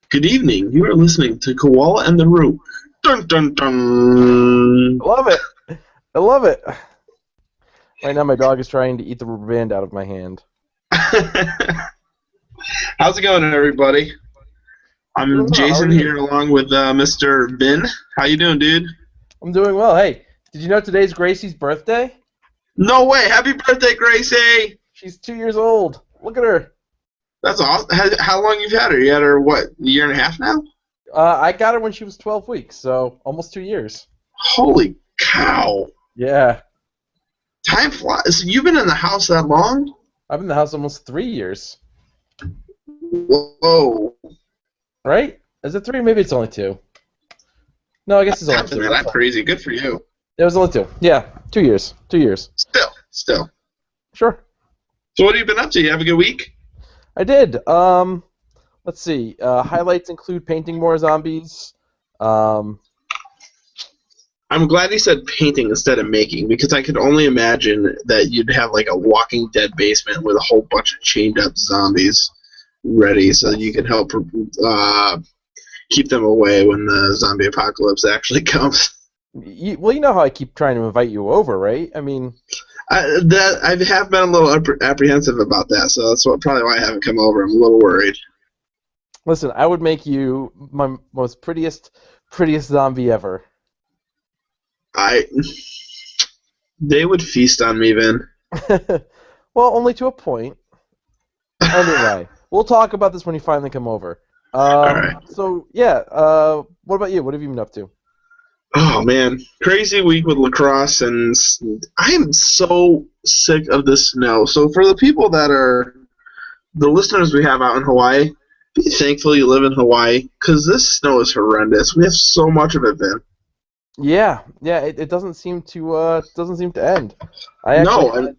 Good evening. You are listening to Koala and the Root. Dun dun dun. I love it. I love it. Right now, my dog is trying to eat the rubber band out of my hand. How's it going, everybody? Doing I'm well. How are Jason you? here, along with Mr. Vin. How you doing, dude? I'm doing well. Hey, did you know today's Gracie's birthday? No way! Happy birthday, Gracie! She's 2 years old. Look at her. That's awesome. How long you've had her? You had her what? A year and a half now? I got her when she was 12 weeks, so almost 2 years. Holy cow! Yeah, Time flies. You've been in the house that long? I've been in the house almost 3 years. Whoa! Right? Is it three? Maybe it's only two. No, I guess it's only two. Man, that's crazy. Good for you. It was only two. Yeah, 2 years. 2 years. Still. Sure. So what have you been up to? You have a good week? I did. Let's see. Highlights include painting more zombies. Um, I'm glad he said painting instead of making, because I could only imagine that you'd have like a Walking Dead basement with a whole bunch of chained up zombies ready so that you can help keep them away when the zombie apocalypse actually comes. well, you know how I keep trying to invite you over, right? I mean, I have been a little apprehensive about that, so that's probably why I haven't come over. I'm a little worried. listen, I would make you my most prettiest zombie ever. They would feast on me, Vin. Well, only to a point. Anyway, we'll talk about this when you finally come over. All right. So yeah, what about you? What have you been up to? Oh man, crazy week with lacrosse, and I am so sick of this snow. So for the people that are the listeners we have out in Hawaii, be thankful you live in Hawaii, because this snow is horrendous. We have so much of it, Vin. Yeah, it doesn't seem to end. I actually No, had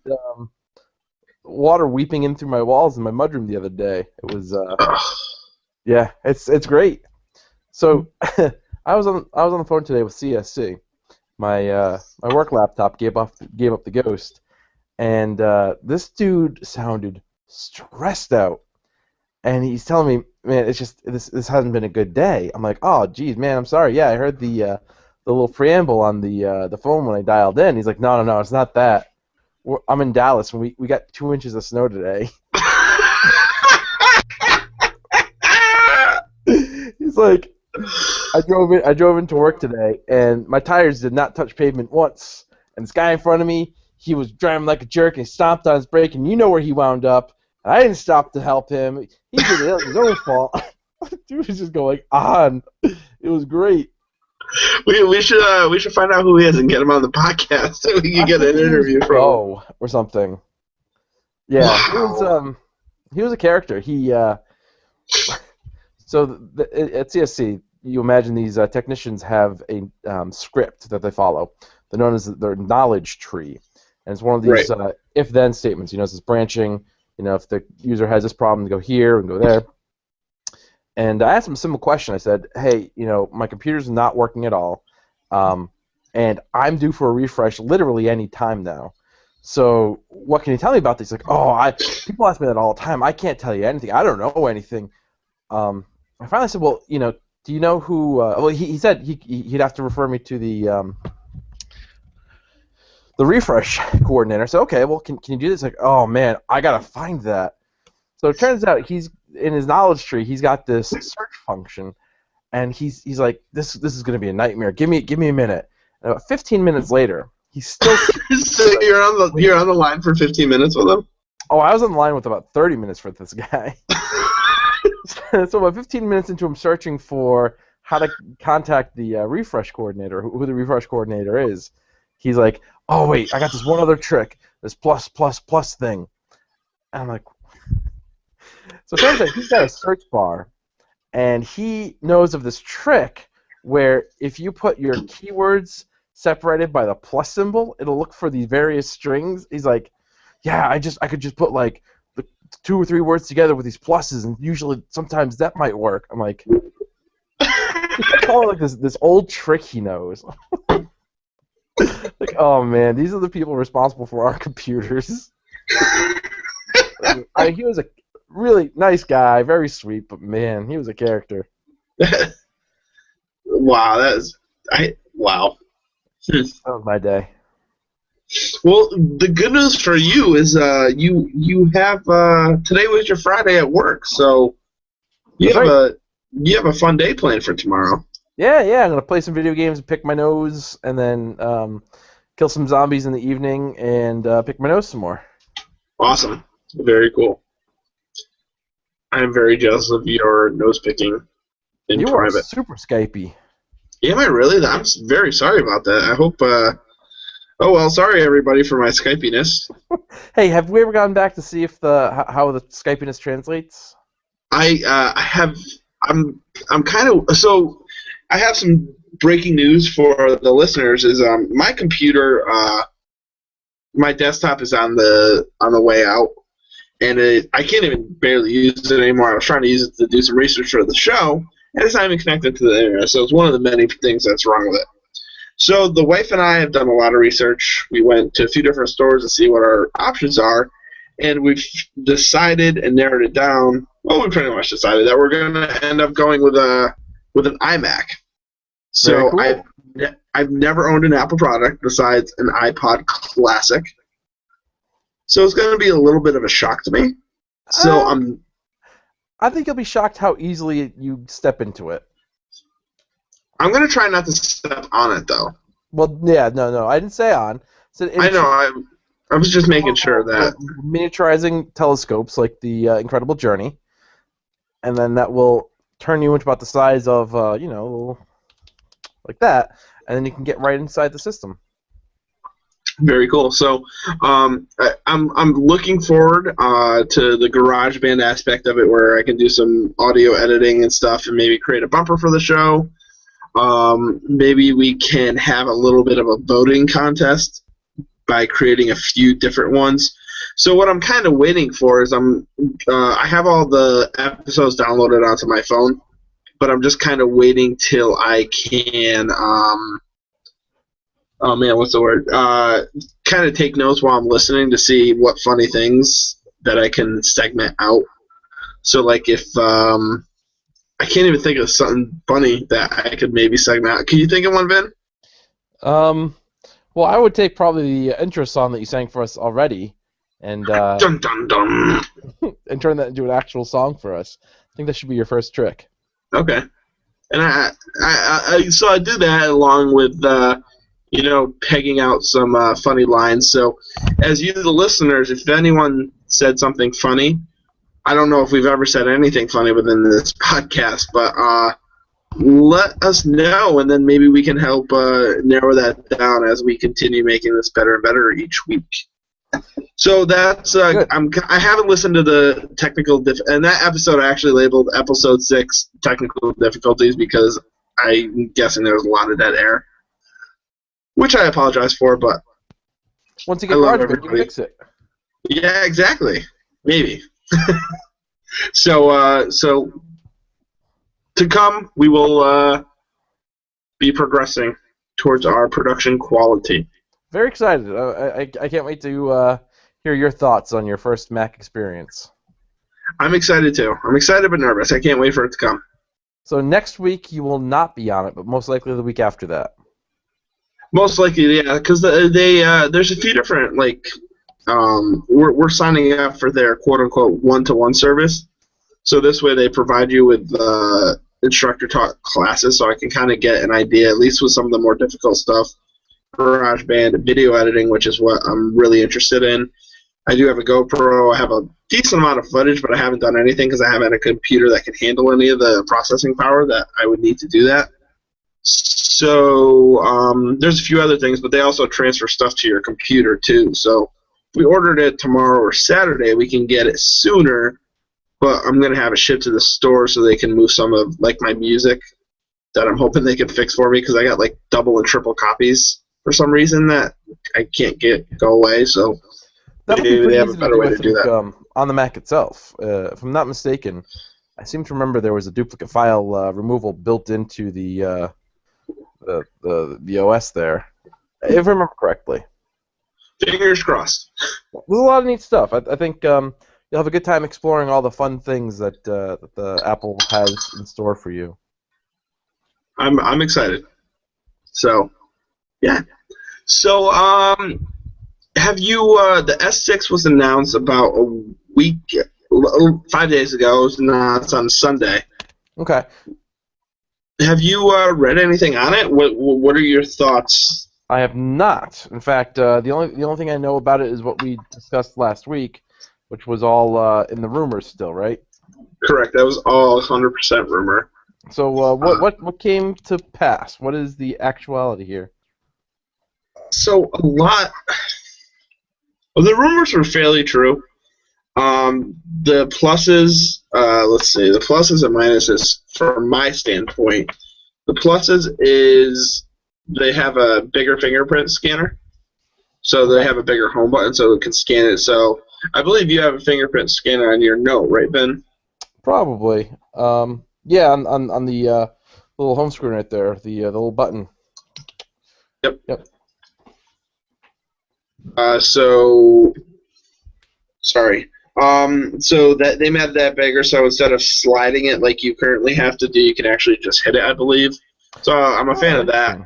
water weeping in through my walls in my mudroom the other day. It was yeah, it's great. So I was on the phone today with CSC. My work laptop gave up the ghost, and this dude sounded stressed out, and he's telling me, man, it's just this hasn't been a good day. I'm like, oh geez, man, I'm sorry. Yeah, I heard the little preamble on the phone when I dialed in. He's like, no, it's not that. I'm in Dallas, and we got 2 inches of snow today. He's like, I drove into work today, and my tires did not touch pavement once. And this guy in front of me, he was driving like a jerk, and he stomped on his brake, and you know where he wound up. And I didn't stop to help him. He did it his own fault. Dude was just going on. It was great. we should find out who he is and get him on the podcast so we can get an interview from him. Or something. Yeah, Wow. he was a character. He so at CSC, you imagine these technicians have a script that they follow. They're known as their knowledge tree, and it's one of these Right. if-then statements. You know, it's this branching. You know, if the user has this problem, go here and go there. And I asked him a simple question. I said, hey, you know, my computer's not working at all, and I'm due for a refresh literally any time now. So what can you tell me about this? He's like, people ask me that all the time. I can't tell you anything. I don't know anything. I finally said, well, you know, do you know who? Well, he said he'd have to refer me to the refresh coordinator. I said, okay, well, can you do this? Like, oh man, I gotta find that. So it turns out he's in his knowledge tree. He's got this search function, and he's like, this is gonna be a nightmare. Give me a minute. And about 15 minutes later, he's still. So you're on the line for 15 minutes with him? Oh, I was on the line with about 30 minutes for this guy. So about 15 minutes into him searching for how to contact the refresh coordinator, who the refresh coordinator is, he's like, oh wait, I got this one other trick, this plus plus plus thing. And I'm like, so it turns out he's got a search bar, and he knows of this trick where if you put your keywords separated by the plus symbol, it'll look for these various strings. He's like, yeah, I could just put like the 2 or 3 words together with these pluses, and usually sometimes that might work. I'm like, I call it like this old trick he knows. Like, oh man, these are the people responsible for our computers. He was a really nice guy, very sweet, but man, he was a character. Wow, that is wow. That was my day. Well, the good news for you is you have today was your Friday at work, so you That's have right. a fun day planned for tomorrow. Yeah. I'm gonna play some video games and pick my nose, and then kill some zombies in the evening and pick my nose some more. Awesome, very cool. I'm very jealous of your nose picking in You are private. super Skypey. Am I really? I'm very sorry about that. I hope. Oh well, sorry everybody for my Skypiness. Hey, have we ever gotten back to see if how the Skypiness translates? I have. I'm kind of so. I have some breaking news for the listeners. Is my computer, my desktop is on the way out, and I can't even barely use it anymore. I was trying to use it to do some research for the show, and it's not even connected to the internet. So it's one of the many things that's wrong with it. So the wife and I have done a lot of research. We went to a few different stores to see what our options are, and we've decided and narrowed it down. Well, we pretty much decided that we're going to end up going with an iMac. Very So cool. I've never owned an Apple product besides an iPod Classic. So it's going to be a little bit of a shock to me. So I think you'll be shocked how easily you step into it. I'm going to try not to step on it though. Well, yeah, no, I didn't say on. I know. I was just making sure that miniaturizing telescopes like the Incredible Journey, and then that will turn you into about the size of like that, and then you can get right inside the system. very cool. So I'm looking forward to the GarageBand aspect of it, where I can do some audio editing and stuff, and maybe create a bumper for the show. Maybe we can have a little bit of a voting contest by creating a few different ones. So what I'm kind of waiting for is I have all the episodes downloaded onto my phone, but I'm just kind of waiting till I can oh man, what's the word? Kind of take notes while I'm listening to see what funny things that I can segment out. So like if I can't even think of something funny that I could maybe segment out. Can you think of one, Vin? Well, I would take probably the intro song that you sang for us already, and Dun dun dun. and turn that into an actual song for us. I think that should be your first trick. Okay. And so I do that along with pegging out some funny lines. So as you, the listeners, if anyone said something funny, I don't know if we've ever said anything funny within this podcast, but let us know, and then maybe we can help narrow that down as we continue making this better and better each week. So that's I haven't listened to the technical and that episode I actually labeled episode 6 technical difficulties because I'm guessing there was a lot of dead air, which I apologize for, but once you get GarageBand, you can fix it. Yeah, exactly. Maybe. So to come, we will be progressing towards our production quality. Very excited. I can't wait to hear your thoughts on your first Mac experience. I'm excited too. I'm excited but nervous. I can't wait for it to come. So next week you will not be on it, but most likely the week after that. Most likely, yeah, because there's a few different we're signing up for their quote unquote one-to-one service. So this way they provide you with instructor taught classes, so I can kind of get an idea, at least with some of the more difficult stuff. GarageBand, video editing, which is what I'm really interested in. I do have a GoPro. I have a decent amount of footage, but I haven't done anything because I haven't a computer that can handle any of the processing power that I would need to do that. So there's a few other things, but they also transfer stuff to your computer too. So if we ordered it tomorrow or Saturday, we can get it sooner, but I'm going to have it shipped to the store so they can move some of my music that I'm hoping they can fix for me because I got double and triple copies for some reason that I can't go away. So that'll be maybe pretty they have a easy better to do, way I to do think, that. on the Mac itself. If I'm not mistaken, I seem to remember there was a duplicate file removal built into the OS there, if I remember correctly. Fingers crossed. There's a lot of neat stuff. I think you'll have a good time exploring all the fun things that the Apple has in store for you. I'm excited. So yeah. So have you the S6 was announced about a week 5 days ago. It was announced on Sunday. Okay. Have you read anything on it? What are your thoughts? I have not. In fact, the only thing I know about it is what we discussed last week, which was all in the rumors still, right? Correct. That was all 100% rumor. So what came to pass? What is the actuality here? So a lot. Well, the rumors were fairly true. The pluses. Let's see. The pluses and minuses from my standpoint. The pluses is they have a bigger fingerprint scanner, so they have a bigger home button, so it can scan it. So I believe you have a fingerprint scanner on your Note, right, Ben? Probably. Yeah, on the little home screen right there, the little button. Yep. Yep. Sorry. So that they made that bigger, so instead of sliding it like you currently have to do, you can actually just hit it, I believe. So I'm a fan of that.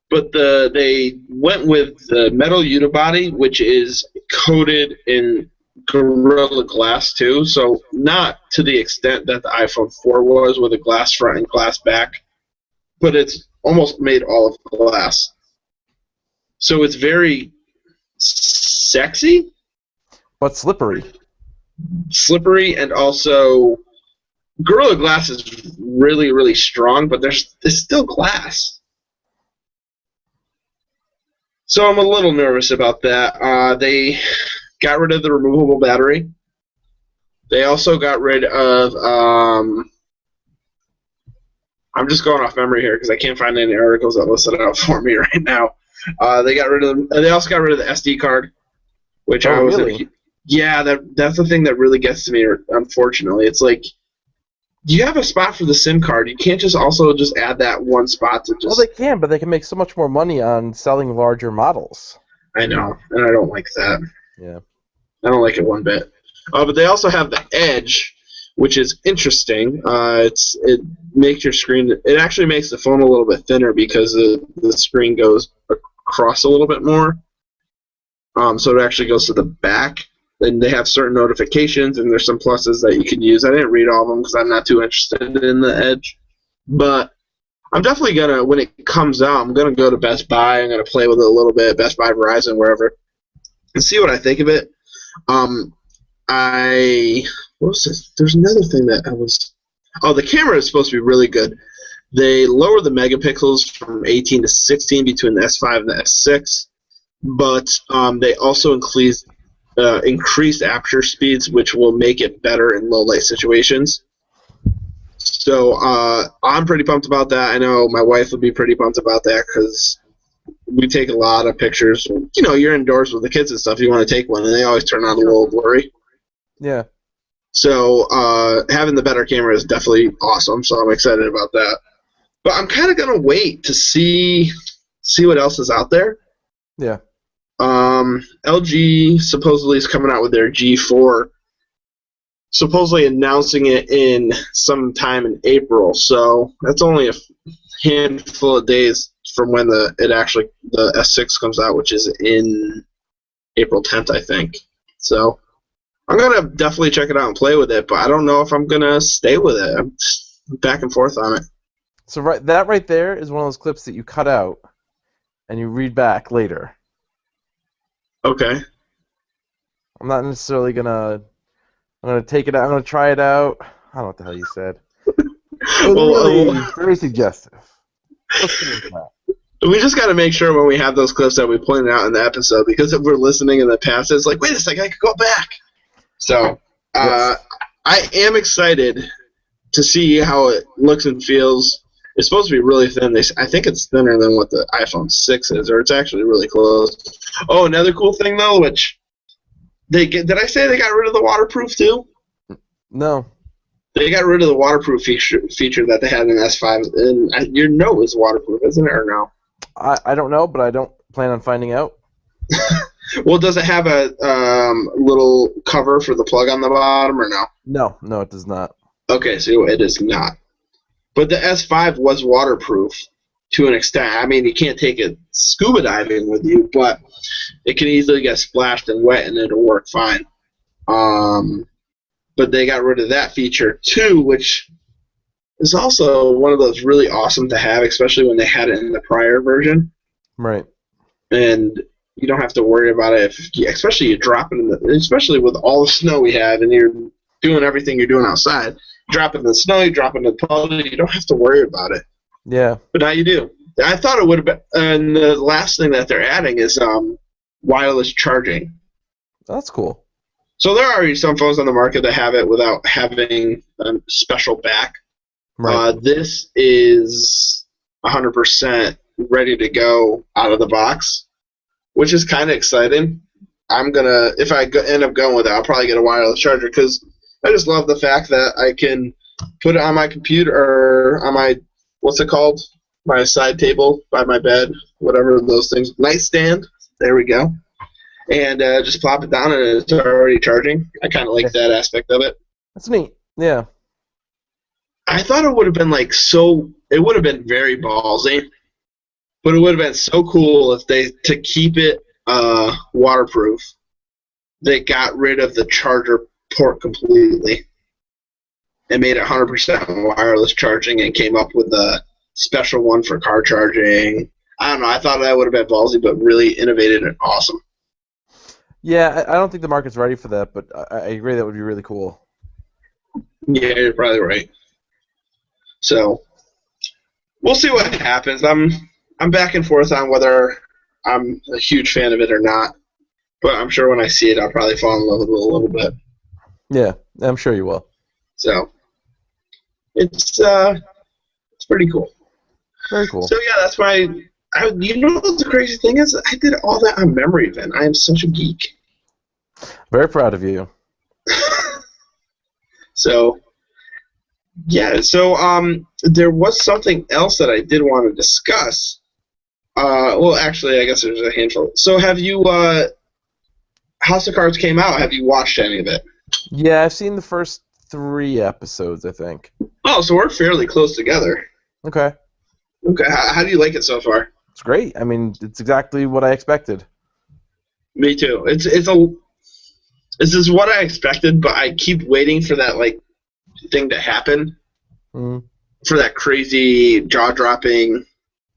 But they went with the metal unibody, which is coated in Gorilla Glass too. So not to the extent that the iPhone 4 was, with a glass front and glass back, but it's almost made all of glass. So it's very sexy, but slippery, and also Gorilla Glass is really, really strong, but it's still glass. So I'm a little nervous about that. They got rid of the removable battery. They also got rid of. I'm just going off memory here because I can't find any articles that list it out for me right now. They got rid of. They also got rid of the SD card, which I was. Really? Yeah, that's the thing that really gets to me. Unfortunately, it's like you have a spot for the SIM card. You can't just also just add that one spot to just. Well, they can, but they can make so much more money on selling larger models. I know, and I don't like that. Yeah. I don't like it one bit. But they also have the Edge, which is interesting. It makes your screen. It actually makes the phone a little bit thinner because the screen goes across a little bit more. So it actually goes to the back. And they have certain notifications, and there's some pluses that you can use. I didn't read all of them because I'm not too interested in the Edge. But I'm definitely going to, when it comes out, I'm going to go to Best Buy. I'm going to play with it a little bit, Best Buy, Verizon, wherever, and see what I think of it. What was this? There's another thing that I was... Oh, the camera is supposed to be really good. They lowered the megapixels from 18 to 16 between the S5 and the S6, but they also increased aperture speeds, which will make it better in low light situations. So I'm pretty pumped about that. I know my wife would be pretty pumped about that because we take a lot of pictures. You know, you're indoors with the kids and stuff. You want to take one, and they always turn out a little blurry. Yeah. So having the better camera is definitely awesome. So I'm excited about that. But I'm kind of gonna wait to see what else is out there. Yeah. LG supposedly is coming out with their G4, supposedly announcing it in sometime in April. So that's only a handful of days from when the S6 comes out, which is in April 10th, I think. So I'm gonna definitely check it out and play with it, but I don't know if I'm gonna stay with it. I'm back and forth on it. So that right there is one of those clips that you cut out and you read back later. Okay. I'm not necessarily gonna. I'm gonna take it out. I'm gonna try it out. I don't know what the hell you said. Really very suggestive. Let's do that. We just got to make sure when we have those clips that we point out in the episode, because if we're listening in the past, it's like, wait a second, I could go back. So Yes. I am excited to see how it looks and feels. It's supposed to be really thin. I think it's thinner than what the iPhone 6 is, or it's actually really close. Oh, another cool thing, though, which did I say they got rid of the waterproof, too? No. They got rid of the waterproof feature that they had in S5. And your Note is waterproof, isn't it, or no? I don't know, but I don't plan on finding out. Well, does it have a little cover for the plug on the bottom, or no? No, it does not. Okay, so it is not. But the S5 was waterproof to an extent. I mean, you can't take it scuba diving with you, but it can easily get splashed and wet, and it'll work fine. But they got rid of that feature too, which is also one of those really awesome to have, especially when they had it in the prior version. Right. And you don't have to worry about it, especially you drop it especially with all the snow we have, and you're doing everything you're doing outside. Drop it in the snow, you drop it in the puddle, you don't have to worry about it. Yeah. But now you do. I thought it would have been. And the last thing that they're adding is wireless charging. That's cool. So there are already some phones on the market that have it without having a special back. Right. This is 100% ready to go out of the box, which is kind of exciting. If I end up going with it, I'll probably get a wireless charger because I just love the fact that I can put it on my computer or on my, what's it called? My side table by my bed, whatever those things. Nightstand. There we go. And just plop it down and it's already charging. I kind of like that aspect of it. That's neat. Yeah. I thought it would have been it would have been very ballsy, but it would have been so cool if to keep it waterproof, they got rid of the charger port completely and made it 100% wireless charging and came up with a special one for car charging. I don't know. I thought that would have been ballsy, but really innovative and awesome. Yeah, I don't think the market's ready for that, but I agree that would be really cool. Yeah, you're probably right. So we'll see what happens. I'm back and forth on whether I'm a huge fan of it or not, but I'm sure when I see it, I'll probably fall in love with it a little bit. Yeah, I'm sure you will. So it's pretty cool. Very cool. So yeah, that's why. You know what the crazy thing is? I did all that on memory, Vin. I am such a geek. Very proud of you. So yeah, so there was something else that I did want to discuss. Well, actually, I guess there's a handful. So have you? House of Cards came out. Have you watched any of it? Yeah, I've seen the first 3 episodes, I think. Oh, so we're fairly close together. Okay. Okay, how do you like it so far? It's great. I mean, it's exactly what I expected. Me too. This is what I expected, but I keep waiting for that thing to happen. Mm. For that crazy jaw-dropping,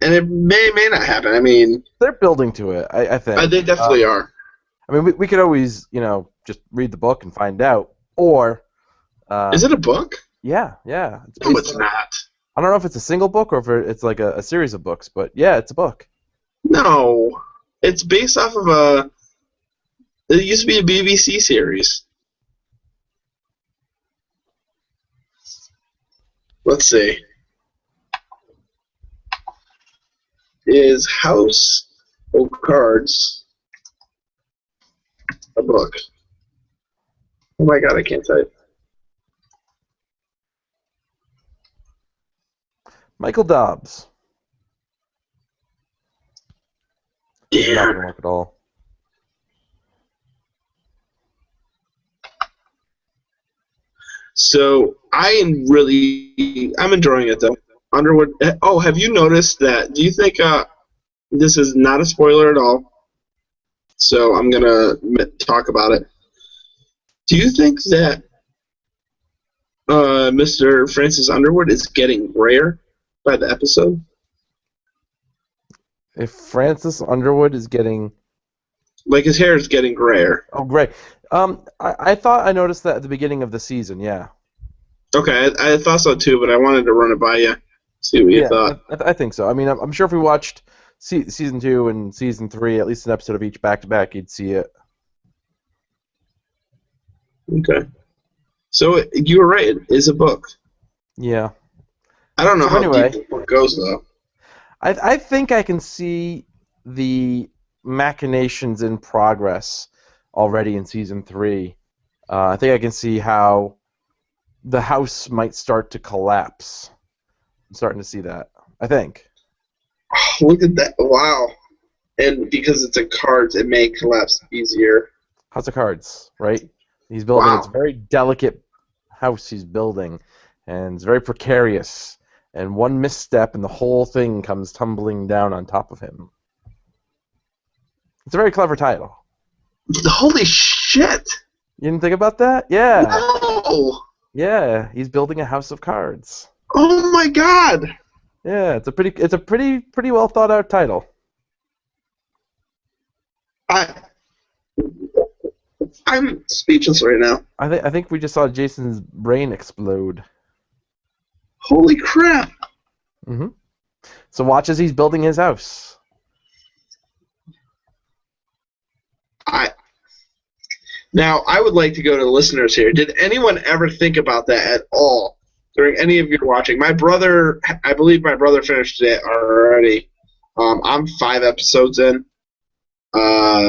and it may not happen. I mean, they're building to it. I think. They definitely are. I mean, we could always, just read the book and find out, or. Is it a book? Yeah. No, it's not. I don't know if it's a single book or if it's like a series of books, but yeah, it's a book. No, it's based off of it used to be a BBC series. Let's see. Is House of Cards a book? Oh my god, I can't type. Michael Dobbs. Yeah. Not gonna work at all. So I'm enjoying it though. Underwood. Oh, have you noticed that? Do you think this is not a spoiler at all? So I'm gonna talk about it. Do you think that Mr. Francis Underwood is getting grayer by the episode? If Francis Underwood is getting... Like his hair is getting grayer. Oh, great. I thought I noticed that at the beginning of the season, yeah. Okay, I thought so too, but I wanted to run it by you, see what you thought. I think so. I mean, I'm sure if we watched season 2 and season 3, at least an episode of each back-to-back, you'd see it. Okay. So you were right, it is a book. Yeah. I don't know how deep the book goes, though. I think I can see the machinations in progress already in season 3. I think I can see how the house might start to collapse. I'm starting to see that, I think. Oh, look at that. Wow. And because it's a cards, it may collapse easier. House of Cards, right? He's building, It's a very delicate house he's building, and it's very precarious. and one misstep and the whole thing comes tumbling down on top of him. It's a very clever title. Holy shit! You didn't think about that? Yeah. No! Yeah, he's building a house of cards. Oh my god! Yeah, it's a pretty well thought out title. I'm speechless right now. I think we just saw Jason's brain explode. Holy crap! Mm-hmm. So watch as he's building his house. Now, I would like to go to the listeners here. Did anyone ever think about that at all during any of your watching? I believe my brother finished it already. I'm 5 episodes in.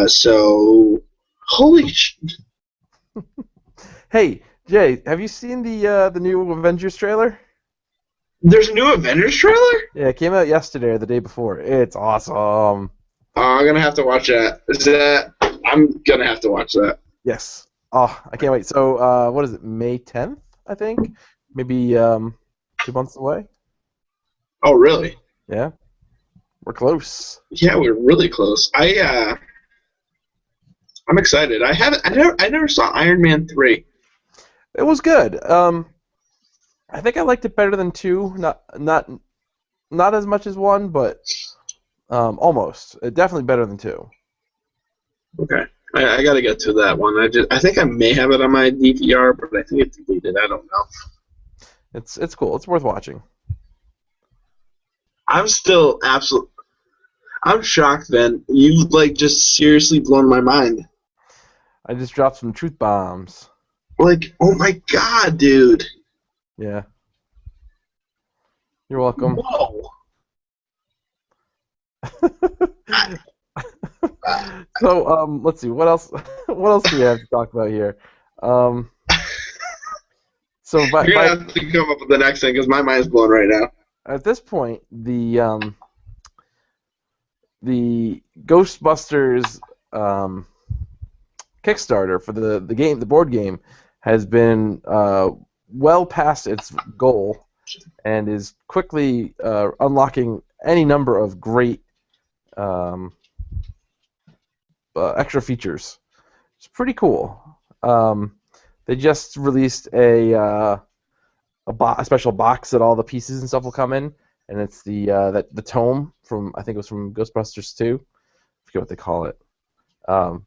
So, holy Hey, Jay, have you seen the new Avengers trailer? There's a new Avengers trailer? Yeah, it came out yesterday or the day before. It's awesome. I'm going to have to watch that. I'm going to have to watch that. Yes. Oh, I can't wait. So, what is it? May 10th, I think? Maybe 2 months away? Oh, really? Yeah. We're close. Yeah, we're really close. I'm excited. I never saw Iron Man 3. It was good. I think I liked it better than 2. Not as much as 1, but almost. Definitely better than 2. Okay. I got to get to that one. I think I may have it on my DVR, but I think it's deleted. I don't know. It's cool. It's worth watching. I'm still I'm shocked, Ben. You've just seriously blown my mind. I just dropped some truth bombs. Oh my god, dude. Yeah. You're welcome. Whoa. So, let's see. What else? What else do we have to talk about here? So, You're gonna have to come up with the next thing because my mind's blown right now. At this point, the Ghostbusters Kickstarter for the board game, has been well past its goal, and is quickly unlocking any number of great extra features. It's pretty cool. They just released a special box that all the pieces and stuff will come in, and it's the tome from, I think it was from Ghostbusters 2. I forget what they call it. Some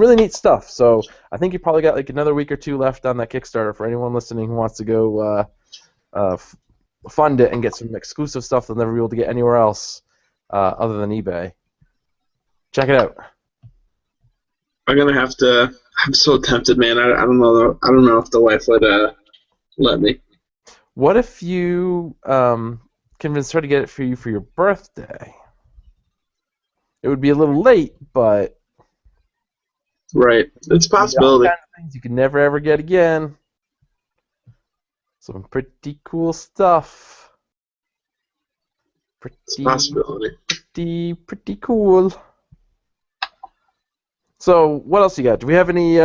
really neat stuff. So I think you probably got another week or 2 left on that Kickstarter for anyone listening who wants to go fund it and get some exclusive stuff they'll never be able to get anywhere else other than eBay. Check it out. I'm gonna have to. I'm so tempted, man. I don't know. I don't know if the wife would let me. What if you convinced her to get it for you for your birthday? It would be a little late, but right, it's a possibility. All kinds of things you can never ever get again. Some pretty cool stuff. It's a possibility. Pretty cool. So, what else you got? Do we have any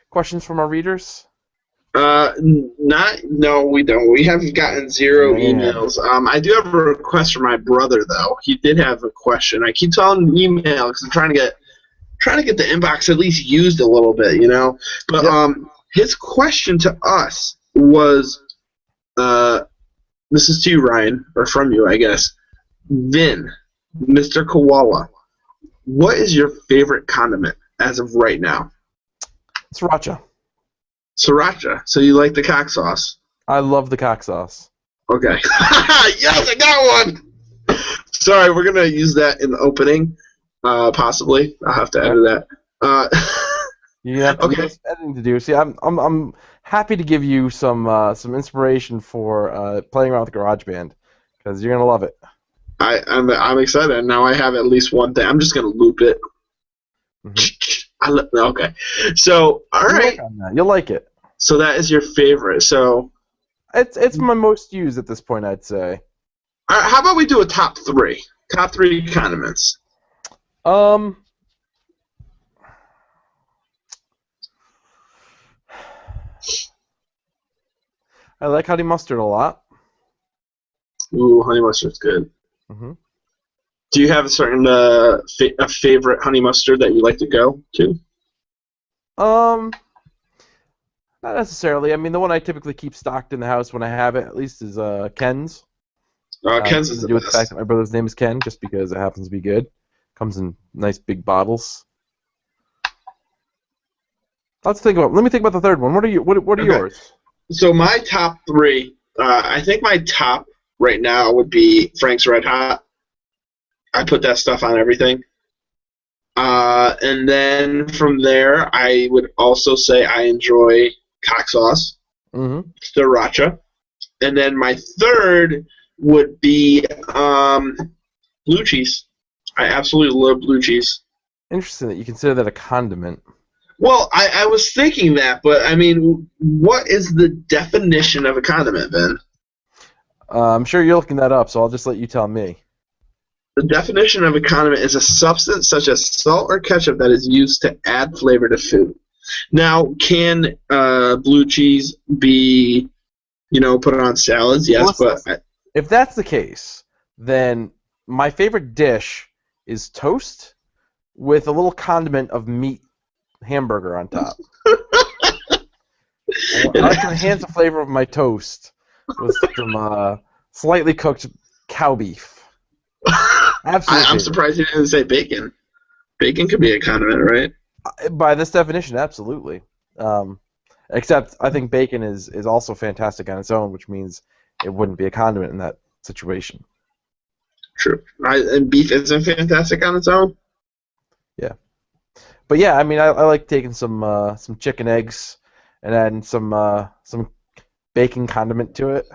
questions from our readers? No, we don't. We have gotten 0 emails. I do have a request from my brother, though. He did have a question. I keep telling him email because I'm trying to get the inbox at least used a little bit, you know. But yep. His question to us was, this is to you, Ryan, or from you, I guess. Vin, Mr. Koala, what is your favorite condiment as of right now? Sriracha. Sriracha. So you like the cock sauce? I love the cock sauce. Okay. Yes, I got one! Sorry, we're going to use that in the opening, possibly. I'll have to edit that. You have some editing to do. See, I'm happy to give you some inspiration for playing around with GarageBand, because you're going to love it. I'm excited. Now I have at least one thing. I'm just going to loop it. Mm-hmm. Okay. So, all right. You'll like it. So that is your favorite. So it's my most used at this point, I'd say. All right, how about we do a top 3? Top 3 condiments. I like honey mustard a lot. Ooh, honey mustard's good. Mm-hmm. Do you have a certain a favorite honey mustard that you like to go to? Um, Not necessarily. I mean, the one I typically keep stocked in the house when I have it, at least, is Ken's. Ken's Something is to the do with the fact best. that my brother's name is Ken, just because it happens to be good. Comes in nice big bottles. Let me think about the third one. What are Okay. yours? So my top three, I think my top right now would be Frank's Red Hot. I put that stuff on everything. And then from there, I would also say I enjoy cock sauce, Mm-hmm. sriracha. And then my third would be blue cheese. I absolutely love blue cheese. Interesting that you consider that a condiment. Well, I was thinking that, but I mean, what is the definition of a condiment, Ben? I'm sure you're looking that up, so I'll just let you tell me. The definition of a condiment is a substance such as salt or ketchup that is used to add flavor to food. Now, can blue cheese be, put on salads? Well, Yes, but listen, if that's the case, then my favorite dish is toast with a little condiment of meat hamburger on top. I like to enhance the flavor of my toast with some slightly cooked cow beef. Absolutely. I'm surprised you didn't say bacon. Bacon could be a condiment, right? By this definition, absolutely. Except I think bacon is also fantastic on its own, which means it wouldn't be a condiment in that situation. True. And beef isn't fantastic on its own. Yeah. But yeah, I mean, I like taking some chicken eggs and adding some bacon condiment to it.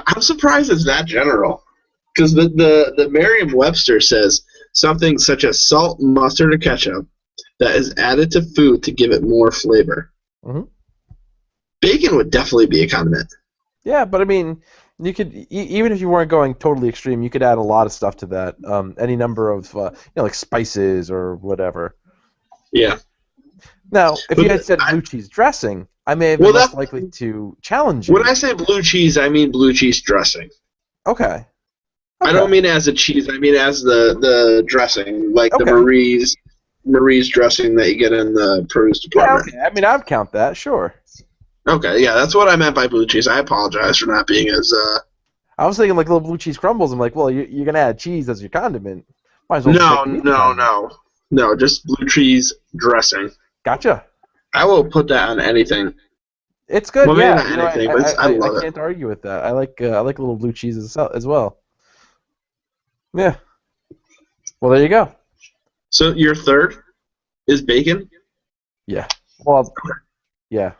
I'm surprised it's that general. Because the Merriam-Webster says something such as salt, mustard, or ketchup that is added to food to give it more flavor. Mm-hmm. Bacon would definitely be a condiment. Yeah, but I mean, you could even if you weren't going totally extreme, you could add a lot of stuff to that. Any number of like spices or whatever. Yeah. Now, if you had said blue cheese dressing, I may have been less likely to challenge you. When I say blue cheese, I mean blue cheese dressing. Okay. I don't mean as a cheese. I mean as the dressing, like the Marie's dressing that you get in the produce department. Yeah, okay. I mean, I'd count that, sure. Okay, yeah, that's what I meant by blue cheese. I apologize for not being as. I was thinking like little blue cheese crumbles. I'm like, well, you're gonna add cheese as your condiment. Might as well. No, just blue cheese dressing. Gotcha. I will put that on anything. It's good, well, yeah. Not anything, but I love it. I can't argue with that. I like little blue cheese as well. Yeah. Well, there you go. So your third is bacon? Yeah. Well, yeah.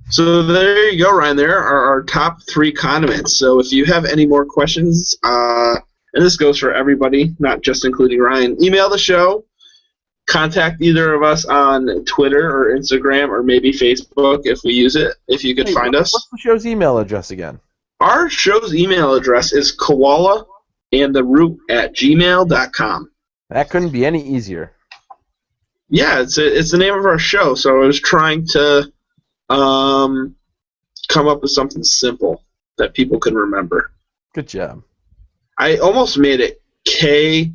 So there you go, Ryan. There are our top 3 condiments. So if you have any more questions, and this goes for everybody, not just including Ryan, email the show. Contact either of us on Twitter or Instagram or maybe Facebook if we use it, if you could find us. What's the show's email address again? Our show's email address is koalaandtheroot@gmail.com. That couldn't be any easier. Yeah, it's the name of our show, so I was trying to come up with something simple that people can remember. Good job. I almost made it KATR,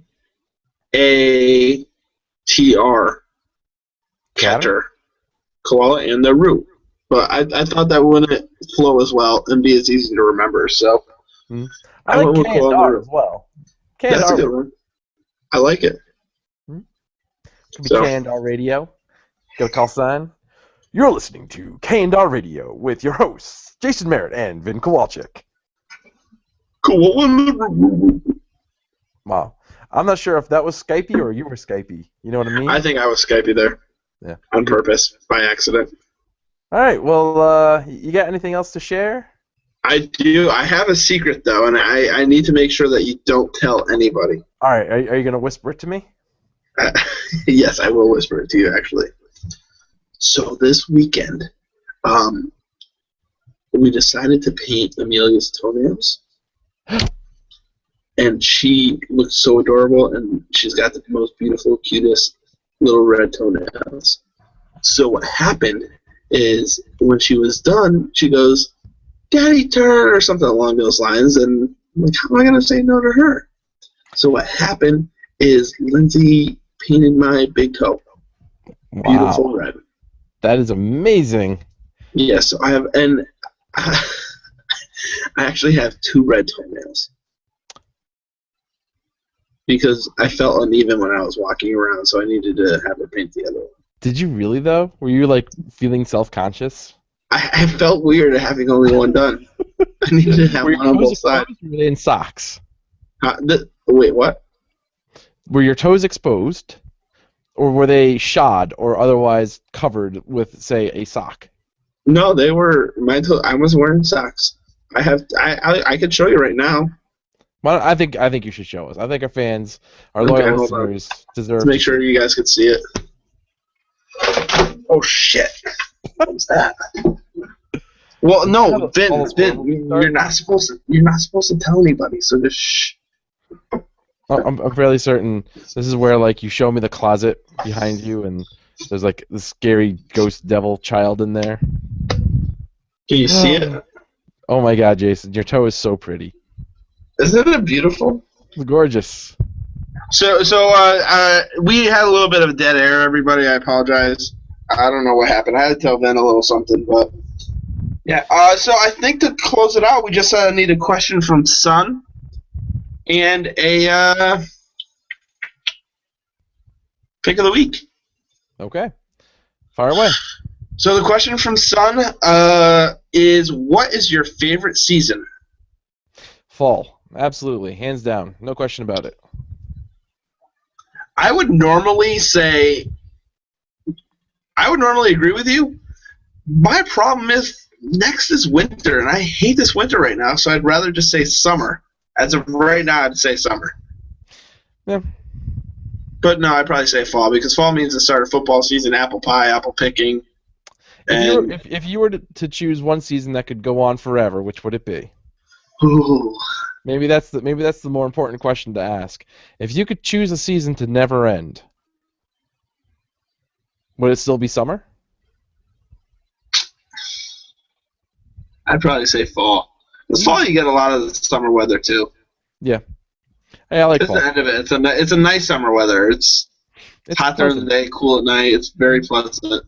Catter, Koala and the Root. But I thought that wouldn't flow as well and be as easy to remember, so I like K and R as well. That's a good one. I like it. Could be K&R Radio. Got a call sign. You're listening to K&R Radio with your hosts, Jason Merritt and Vin Kowalczyk. Wow. I'm not sure if that was Skypey or you were Skypey. You know what I mean? I think I was Skypey there. Yeah. On purpose, by accident. All right. Well, you got anything else to share? I do. I have a secret, though, and I need to make sure that you don't tell anybody. All right. Are you going to whisper it to me? Yes, I will whisper it to you, actually. So this weekend, we decided to paint Amelia's toenails. And she looks so adorable, and she's got the most beautiful, cutest little red toenails. So what happened is when she was done, she goes, "Daddy turn," or something along those lines, and I'm like, how am I going to say no to her? So what happened is Lindsay painted my big toe. Beautiful Wow. red. That is amazing. Yes, I have, and I actually have 2 red toenails because I felt uneven when I was walking around, so I needed to have her paint the other one. Did you really, though? Were you, like, feeling self-conscious? I felt weird having only one done. I needed to have Were your one on toes both sides. exposed or were they in socks? Wait, what? Were your toes exposed, or were they shod or otherwise covered with, say, a sock? No, they were my toe. I was wearing socks. I could show you right now. Well, I think you should show us. I think our fans, our Okay, loyal hold on. listeners, Let's deserve make to sure see. you guys could see it. Oh shit! What was that? Well, no, Vin, you're not supposed to tell anybody. So just shh. I'm fairly certain this is where, like, you show me the closet behind you, and there's like this scary ghost devil child in there. Can you see it? Oh my God, Jason, your toe is so pretty. Isn't it beautiful? It's gorgeous. So we had a little bit of dead air, everybody. I apologize. I don't know what happened. I had to tell Ben a little something, but yeah. So I think to close it out, we just need a question from Sun and a pick of the week. Okay, fire away. So the question from Sun is, what is your favorite season? Fall, absolutely, hands down, no question about it. I would normally agree with you. My problem is next is winter, and I hate this winter right now, so I'd rather just say summer. As of right now, I'd say summer. Yeah. But no, I'd probably say fall, because fall means the start of football season, apple pie, apple picking. If you were to choose one season that could go on forever, which would it be? Ooh. Maybe that's the more important question to ask. If you could choose a season to never end, would it still be summer? I'd probably say fall. Because fall, you get a lot of the summer weather too. Yeah. Hey, I like fall. It's the end of it. It's a nice summer weather. It's hot during the day, cool at night. It's very pleasant.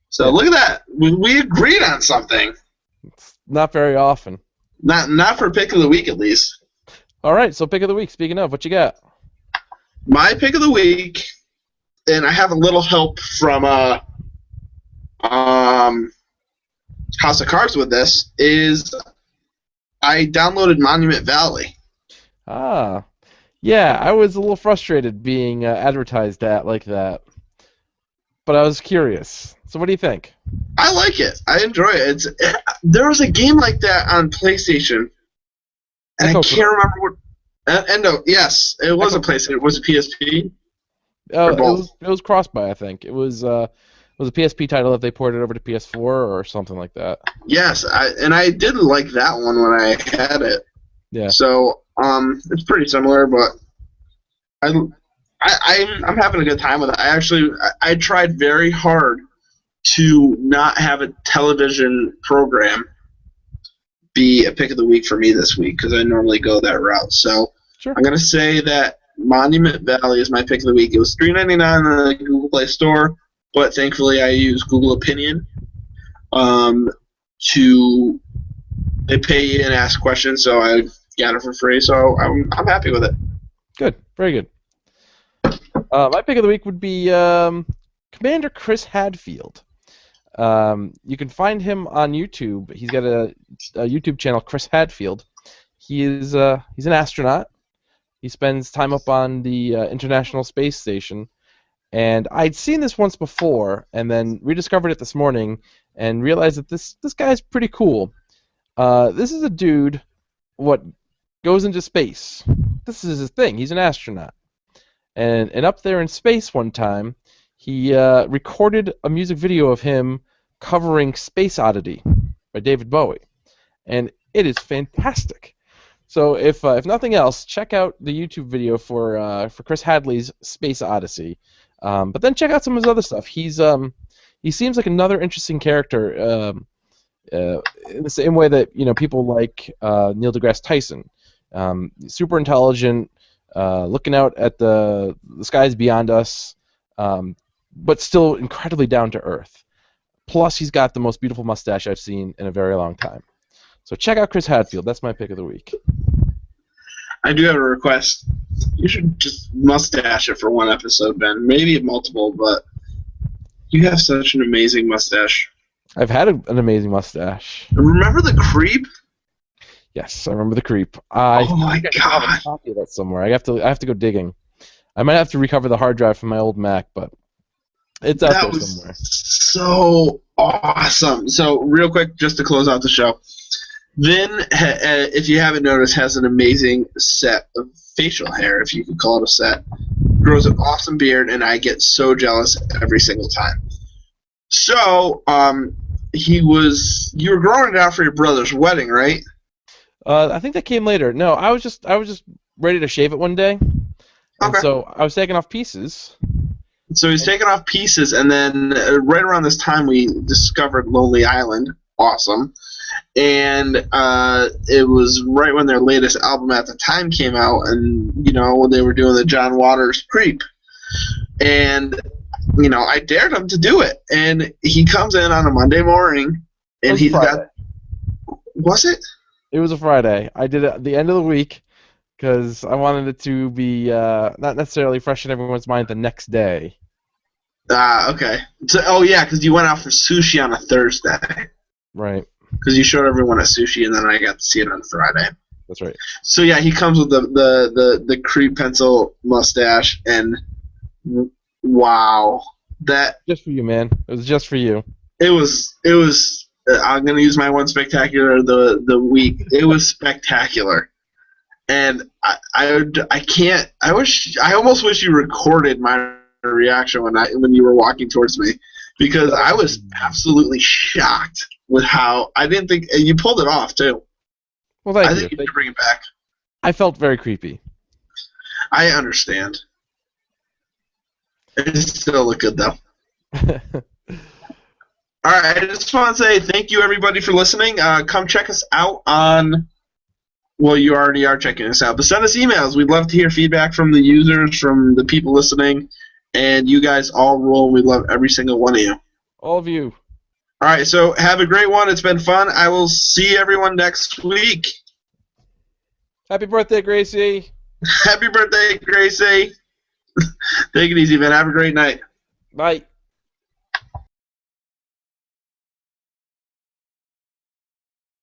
So yeah. Look at that. We agreed on something. It's not very often. Not for pick of the week, at least. All right, so pick of the week. Speaking of, what you got? My pick of the week, and I have a little help from House of Cards with this, is I downloaded Monument Valley. Ah, yeah, I was a little frustrated being advertised at like that, but I was curious. So what do you think? I like it. I enjoy it. There was a game like that on PlayStation, and I can't remember what. Yes, it was a PlayStation. It was a PSP. It was cross-buy, I think. It was a PSP title that they ported over to PS4 or something like that. Yes, I did like that one when I had it. Yeah. So it's pretty similar, but I'm having a good time with it. I tried very hard to not have a television program be a pick of the week for me this week, because I normally go that route. So sure. I'm going to say that Monument Valley is my pick of the week. It was $3.99 on the Google Play Store, but thankfully I use Google Opinion they pay you and ask questions, so I got it for free. So I'm happy with it. Good, very good. My pick of the week would be Commander Chris Hadfield. You can find him on YouTube. He's got a YouTube channel, Chris Hadfield. He's an astronaut. He spends time up on the International Space Station. And I'd seen this once before, and then rediscovered it this morning, and realized that this guy's pretty cool. This is a dude what goes into space. This is his thing. He's an astronaut. And up there in space one time, he recorded a music video of him covering Space Oddity by David Bowie. And it is fantastic. So if nothing else, check out the YouTube video for Chris Hadley's Space Odyssey. But then check out some of his other stuff. He's he seems like another interesting character. In the same way that people like Neil deGrasse Tyson, super intelligent, looking out at the skies beyond us, but still incredibly down to earth. Plus, he's got the most beautiful mustache I've seen in a very long time. So check out Chris Hadfield. That's my pick of the week. I do have a request. You should just mustache it for one episode, Ben. Maybe multiple, but you have such an amazing mustache. I've had an amazing mustache. Remember the creep? Yes, I remember the creep. Oh my I have a copy of that somewhere. I have to go digging. I might have to recover the hard drive from my old Mac, but it's out there somewhere. So awesome. So real quick, just to close out the show, Vin, if you haven't noticed, has an amazing set of facial hair, if you could call it a set. Grows an awesome beard, and I get so jealous every single time. So, you were growing it out for your brother's wedding, right? I think that came later. No, I was just ready to shave it one day, and so I was taking off pieces. So he's taking off pieces, and then right around this time we discovered Lonely Island. Awesome. And it was right when their latest album at the time came out, and when they were doing the John Waters Creep. And I dared him to do it, and he comes in on a Monday morning, and he's got. Was it? It was a Friday. I did it at the end of the week because I wanted it to be not necessarily fresh in everyone's mind the next day. Okay. So, because you went out for sushi on a Thursday. Right. Because you showed everyone a sushi, and then I got to see it on Friday. That's right. So yeah, he comes with the creep pencil mustache, and wow, that just for you, man. It was just for you. It was. I'm gonna use my one spectacular of the week. It was spectacular, and I can't. I almost wish you recorded my reaction when you were walking towards me, because I was absolutely shocked with how I didn't think you pulled it off too. Well, thank you. I think you should bring it back. I felt very creepy. I understand. It still looked good though. All right, I just want to say thank you everybody for listening. Come check us out on. Well, you already are checking us out, but send us emails. We'd love to hear feedback from the users, from the people listening, and you guys all rule. We love every single one of you. All of you. All right, so have a great one. It's been fun. I will see everyone next week. Happy birthday, Gracie. Happy birthday, Gracie. Take it easy, man. Have a great night. Bye.